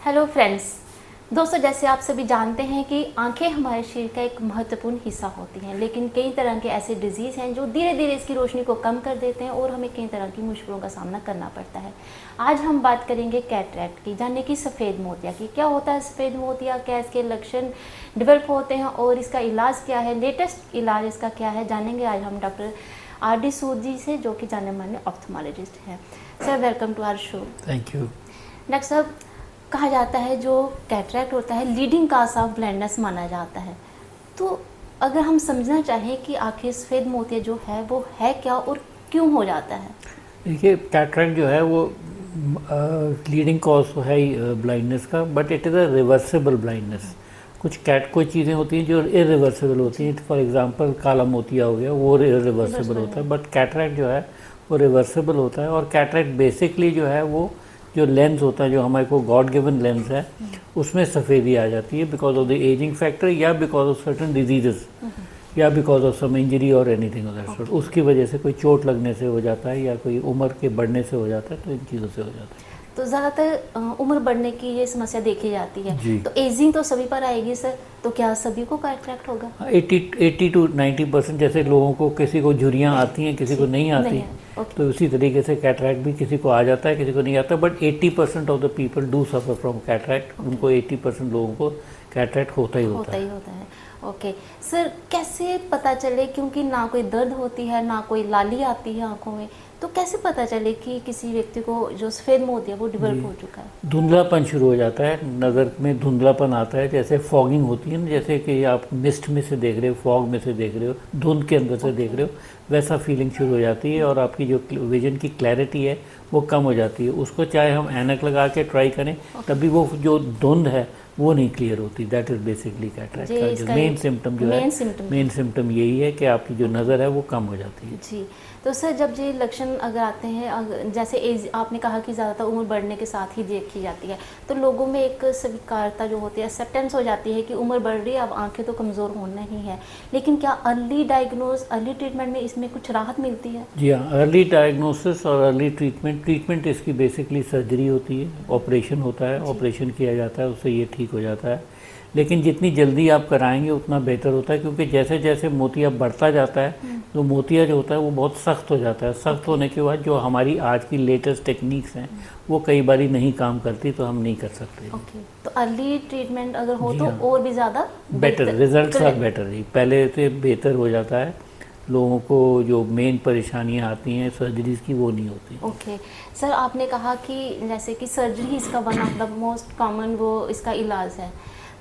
Hello friends. दोस्तों, जैसे आप सभी जानते हैं कि आंखें हमारे शरीर का एक महत्वपूर्ण हिस्सा होती हैं, लेकिन कई तरह के ऐसे डिजीज़ हैं जो धीरे धीरे इसकी रोशनी को कम कर देते हैं और हमें कई तरह की मुश्किलों का सामना करना पड़ता है। आज हम बात करेंगे कैटरैक्ट की, यानी कि सफ़ेद मोतिया की। क्या होता है सफ़ेद मोतिया, क्या इसके लक्षण डेवलप होते हैं और इसका इलाज क्या है, लेटेस्ट इलाज इसका क्या है, जानेंगे आज हम डॉक्टर R.D. सूद जी से, जो कि जाने माने ऑप्थेमोलॉजिस्ट हैं। Sir, welcome to our show. Thank you. Doctor साहब, कहा जाता है जो कैटरैक्ट होता है लीडिंग काज ऑफ ब्लाइंडनेस माना जाता है, तो अगर हम समझना चाहें कि आखिर सफ़ेद मोतिया जो है वो है क्या और क्यों हो जाता है? देखिए, कैटरैक्ट जो है वो लीडिंग कॉज तो है ही ब्लाइंडनेस का, but it is a reversible blindness. कोई चीज़ें होती हैं जो इरिवर्सिबल होती हैं। फॉर एग्जांपल काला मोतिया हो गया, वो इरिवर्सिबल होता है, बट कैटरैक्ट जो है वो रिवर्सिबल होता है। और कैटरैक्ट बेसिकली जो है वो जो लेंस होता है, जो हमारे को गॉड गिवन लेंस है, उसमें सफ़ेदी आ जाती है because of the ageing factor, या बिकॉज ऑफ सर्टन डिजीजेस, या बिकॉज ऑफ सम इंजरी और एनीथिंग ऑफ दैट सॉर्ट। उसकी वजह से कोई चोट लगने से हो जाता है, या कोई उम्र के बढ़ने से हो जाता है, तो इन चीज़ों से हो जाता है। तो ज़्यादातर उम्र बढ़ने की ये समस्या देखी जाती है जी। तो एजिंग तो सभी पर आएगी सर, तो क्या सभी को कैटरैक्ट होगा? 80 to 90% जैसे लोगों को, किसी को झुर्रियाँ आती हैं, किसी को नहीं आती, तो उसी तरीके से कैटरैक्ट भी किसी को आ जाता है, किसी को नहीं आता। But 80% of the people do suffer from cataract. उनको 80% लोगों को कैटरैक्ट होता ही होता है। ओके सर, कैसे पता चले, क्योंकि ना कोई दर्द होती है ना कोई लाली आती है आंखों में, तो कैसे पता चले कि किसी व्यक्ति को जो सफ़ेद मोतिया वो डेवलप हो चुका है? धुंधलापन शुरू हो जाता है, नज़र में धुंधलापन आता है, जैसे फॉगिंग होती है ना, जैसे कि आप मिस्ट में से देख रहे हो, फॉग में से देख रहे हो, धुंध के अंदर से देख रहे हो, वैसा फीलिंग शुरू हो जाती है। और आपकी जो विजन की क्लैरिटी है वो कम हो जाती है। उसको चाहे हम ऐनक लगा के ट्राई करें, तभी वो जो धुंध है वो नहीं क्लियर होती। दैट इज़ बेसिकली कैटरैक्ट का जो मेन सिम्टम जो है, मेन सिम्टम यही है कि आपकी जो नज़र है वो कम हो जाती है। जी। तो सर, जब ये लक्षण अगर आते हैं, जैसे एज आपने कहा कि ज़्यादातर उम्र बढ़ने के साथ ही देखी जाती है, तो लोगों में एक स्वीकारता जो होती है, एक्सेप्टेंस हो जाती है कि उम्र बढ़ रही है, अब आंखें तो कमज़ोर होना ही है। लेकिन क्या अर्ली डायग्नोज, अर्ली ट्रीटमेंट में इसमें कुछ राहत मिलती है? जी हाँ, अर्ली डायग्नोसिस और अर्ली ट्रीटमेंट इसकी बेसिकली सर्जरी होती है, ऑपरेशन होता है, ऑपरेशन किया जाता है, उससे ये ठीक हो जाता है। लेकिन जितनी जल्दी आप कराएंगे उतना बेहतर होता है, क्योंकि जैसे जैसे मोतिया बढ़ता जाता है तो मोतिया जो होता है वो बहुत सख्त हो जाता है। सख्त होने के बाद जो हमारी आज की लेटेस्ट टेक्निक्स हैं वो कई बारी नहीं काम करती, तो हम नहीं कर सकते। ओके, तो अर्ली ट्रीटमेंट अगर हो तो और भी ज़्यादा बेटर रिजल्ट्स आर बेटर ही, पहले से बेहतर हो जाता है। लोगों को जो मेन परेशानियां आती हैं सर्जरीज की, वो नहीं होती। ओके सर, आपने कहा कि जैसे कि सर्जरी इसका one of the most common वो इसका इलाज है,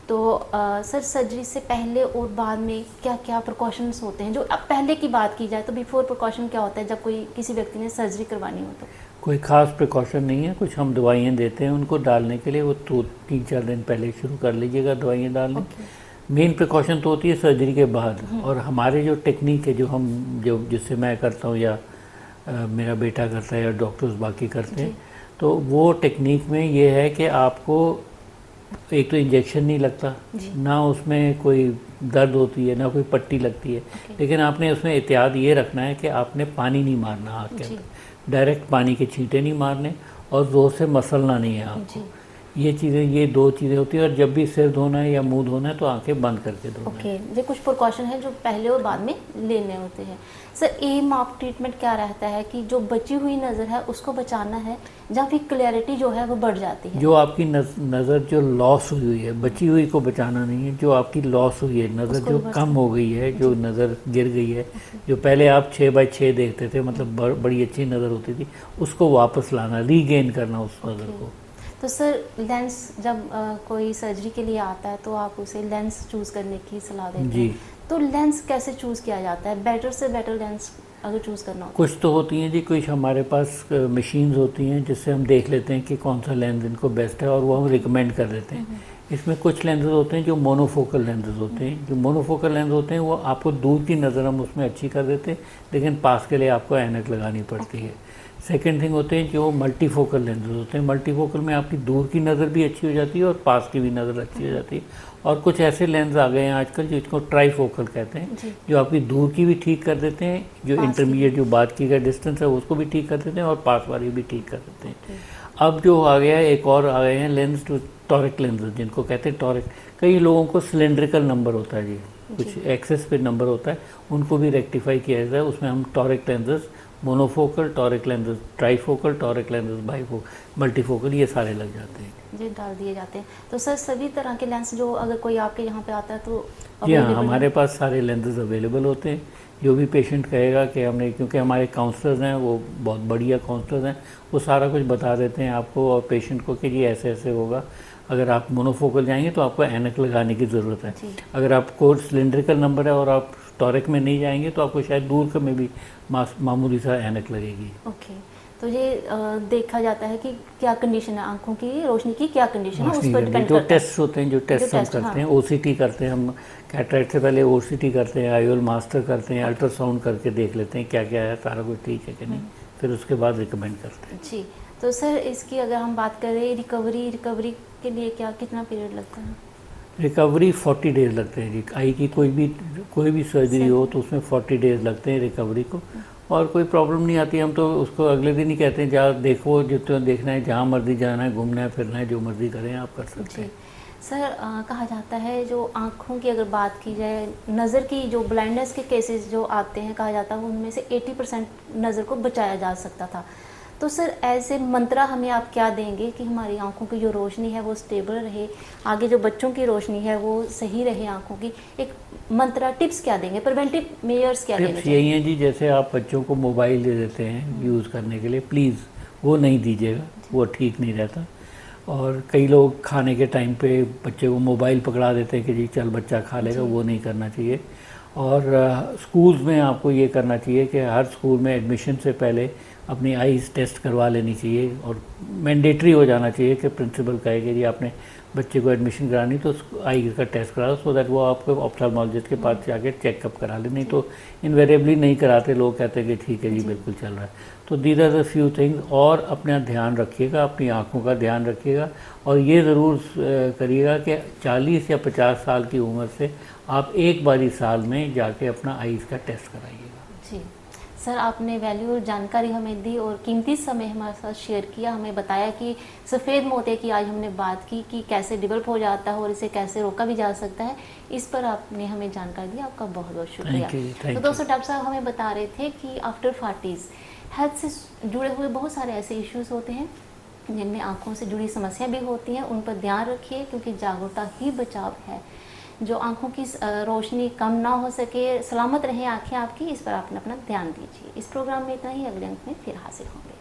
तो सर सर्जरी से पहले और बाद में क्या क्या प्रिकॉशंस होते हैं? जो अब पहले की बात की जाए तो बिफोर प्रिकॉशन क्या होता है जब कोई किसी व्यक्ति ने सर्जरी करवानी हो? तो कोई ख़ास प्रिकॉशन नहीं है, कुछ हम दवाइयाँ देते हैं उनको डालने के लिए, वो 3-4 दिन पहले शुरू कर लीजिएगा दवाइयाँ डालने। मेन प्रिकॉशन तो होती है सर्जरी के बाद। और हमारे जो टेक्निक है, जो जिससे मैं करता हूँ, या मेरा बेटा करता है, या डॉक्टर्स बाकी करते हैं, तो वो टेक्निक में ये है कि आपको एक तो इंजेक्शन नहीं लगता, ना उसमें कोई दर्द होती है, ना कोई पट्टी लगती है। लेकिन आपने उसमें एहतियात ये रखना है कि आपने पानी नहीं मारना आँख के अंदर, डायरेक्ट पानी के छींटे नहीं मारने, और ज़ोर से मसलना नहीं है आपको। ये चीज़ें, ये 2 चीज़ें होती है। और जब भी सिर धोना है या मुंह धोना है तो आंखें बंद करके धोना है। ओके, ये कुछ प्रिकॉशन है जो पहले और बाद में लेने होते हैं। सर, एम ऑफ ट्रीटमेंट क्या रहता है कि जो बची हुई नज़र है उसको बचाना है, या फिर क्लैरिटी जो है वो बढ़ जाती है? जो आपकी नज़र जो लॉस हुई है, बची हुई को बचाना नहीं है, जो आपकी लॉस हुई है नज़र, जो कम हो गई है, जो नज़र गिर गई है, जो पहले आप 6/6 देखते थे, मतलब बड़ी अच्छी नज़र होती थी, उसको वापस लाना, रीगेन करना उस नज़र को। तो सर, लेंस जब कोई सर्जरी के लिए आता है तो आप उसे लेंस चूज़ करने की सलाह देते हैं, तो लेंस कैसे चूज़ किया जाता है? बेटर से बेटर लेंस अगर चूज़ करना हो? कुछ तो होती हैं जी, कुछ हमारे पास मशीन्स होती हैं जिससे हम देख लेते हैं कि कौन सा लेंस इनको बेस्ट है, और वो हम रिकमेंड कर देते हैं। इसमें कुछ लेंसेज होते हैं जो मोनोफोकल लेंसेज होते हैं। जो मोनोफोकल लेंस होते हैं वो आपको दूर की नज़र हम उसमें अच्छी कर देते हैं, लेकिन पास के लिए आपको ऐनक लगानी पड़ती है। सेकेंड थिंग होते हैं जो मल्टीफोकल लेंसेज होते हैं। मल्टीफोकल में आपकी दूर की नज़र भी अच्छी हो जाती है और पास की भी नज़र अच्छी हो जाती है। और कुछ ऐसे लेंस आ गए हैं आजकल जिसको ट्राईफोकल कहते हैं, जो आपकी दूर की भी ठीक कर देते हैं, जो इंटरमीडिएट जो बात की गई डिस्टेंस है उसको भी ठीक कर देते हैं, और पास वाली भी ठीक कर देते हैं। अब जो आ गया है एक और आ गए हैं लेंस टू टॉरिक लेंसेज, जिनको कहते हैं टॉरिक। कई लोगों को सिलेंड्रिकल नंबर होता है जी, कुछ एक्सेस पे नंबर होता है, उनको भी रेक्टिफाई किया जाता है। उसमें हम toric lenses, monofocal toric lenses, trifocal toric lenses, bifocal, multifocal, ये सारे लग जाते हैं जी, डाल दिए जाते हैं। तो सर सभी तरह के लेंस जो अगर कोई आपके यहाँ पे आता है तो जी हाँ, available हमारे हैं? पास सारे लेंसेज अवेलेबल होते हैं। जो भी पेशेंट कहेगा कि हमने, क्योंकि हमारे काउंसलर्स हैं वो बहुत बढ़िया काउंसलर्स हैं, वो सारा कुछ बता देते हैं आपको और पेशेंट को कि जी ऐसे ऐसे होगा। अगर आप मोनोफोकल जाएंगे तो आपको ऐनक लगाने की ज़रूरत है। जी। अगर आपको सिलेंड्रिकल नंबर है और आप टॉरिक में नहीं जाएंगे तो आपको शायद दूर का में भी मामूली सा ऐनक लगेगी। ओके, तो ये देखा जाता है कि क्या कंडीशन है आंखों की, रोशनी की क्या कंडीशन है, उस रोशनी पर के लिए डिपेंड जो करता है। टेस्ट होते हैं, जो टेस्ट हम टेस्ट, करते हाँ। हैं, ओसीटी करते हैं हम, कैटरेक्ट से पहले ओसीटी करते हैं, आईओल मास्टर करते हैं, अल्ट्रासाउंड करके देख लेते हैं क्या क्या है, सारा कुछ ठीक है कि नहीं, फिर उसके बाद रिकमेंड करते हैं। जी, तो सर इसकी अगर हम बात करें रिकवरी के लिए क्या कितना पीरियड लगता है? रिकवरी 40 डेज लगते हैं जी। आई की कोई भी सर्जरी हो तो उसमें 40 डेज लगते हैं रिकवरी को। और कोई प्रॉब्लम नहीं आती, हम तो उसको अगले दिन ही कहते हैं जा देखो, जितना देखना है, जहाँ मर्जी जाना है, घूमना है, फिरना है, जो मर्जी करें आप कर सकते जी हैं। सर, कहा जाता है जो आँखों की अगर बात की जाए, नज़र की जो ब्लाइंडनेस के केसेस जो आते हैं, कहा जाता है उनमें से 80% नज़र को बचाया जा सकता था। तो सर ऐसे मंत्रा हमें आप क्या देंगे कि हमारी आंखों की जो रोशनी है वो स्टेबल रहे, आगे जो बच्चों की रोशनी है वो सही रहे आंखों की, एक मंत्रा टिप्स क्या देंगे, प्रिवेंटिव मेजर्स क्या लेने टिप्स चाहिए? यही हैं जी, जैसे आप बच्चों को मोबाइल दे देते हैं यूज़ करने के लिए, प्लीज़ वो नहीं दीजिएगा, वो ठीक नहीं रहता। और कई लोग खाने के टाइम पे बच्चे को मोबाइल पकड़ा देते हैं कि जी चल बच्चा खा लेगा, वो नहीं करना चाहिए। और स्कूल्स में आपको ये करना चाहिए कि हर स्कूल में एडमिशन से पहले अपनी आईज टेस्ट करवा लेनी चाहिए, और मैंडेटरी हो जाना चाहिए कि प्रिंसिपल कहे कि जी आपने बच्चे को एडमिशन करानी तो आई का टेस्ट करा दो, सो दैट वो आपको ऑप्थेल्मोलॉजिस्ट के पास जाके चेकअप करा ले। नहीं तो इन्वेरिएबली नहीं कराते, लोग कहते हैं कि ठीक है जी बिल्कुल चल रहा है। तो these are the few things. और अपना ध्यान रखिएगा, अपनी आँखों का ध्यान रखिएगा, और ये ज़रूर करिएगा कि 40 या 50 साल की उम्र से आप एक बारी साल में जाके अपना आईज का टेस्ट कराइएगा। जी सर, आपने वैल्यू जानकारी हमें दी और कीमती समय हमारे साथ शेयर किया, हमें बताया कि सफ़ेद मोतिया की आज हमने बात की कि कैसे डेवलप हो जाता है और इसे कैसे रोका भी जा सकता है, इस पर आपने हमें जानकारी दी, आपका बहुत बहुत शुक्रिया। तो दोस्तों, डॉक्टर साहब हमें बता रहे थे कि आफ्टर 40s हेल्थ से जुड़े हुए बहुत सारे ऐसे इश्यूज़ होते हैं जिनमें आँखों से जुड़ी समस्या भी होती हैं, उन पर ध्यान रखिए क्योंकि जागरूकता ही बचाव है। जो आंखों की रोशनी कम ना हो सके, सलामत रहे आंखें आपकी, इस पर आपने अपना ध्यान दीजिए। इस प्रोग्राम में इतना ही, अगले अंक में फिर हाजिर होंगे।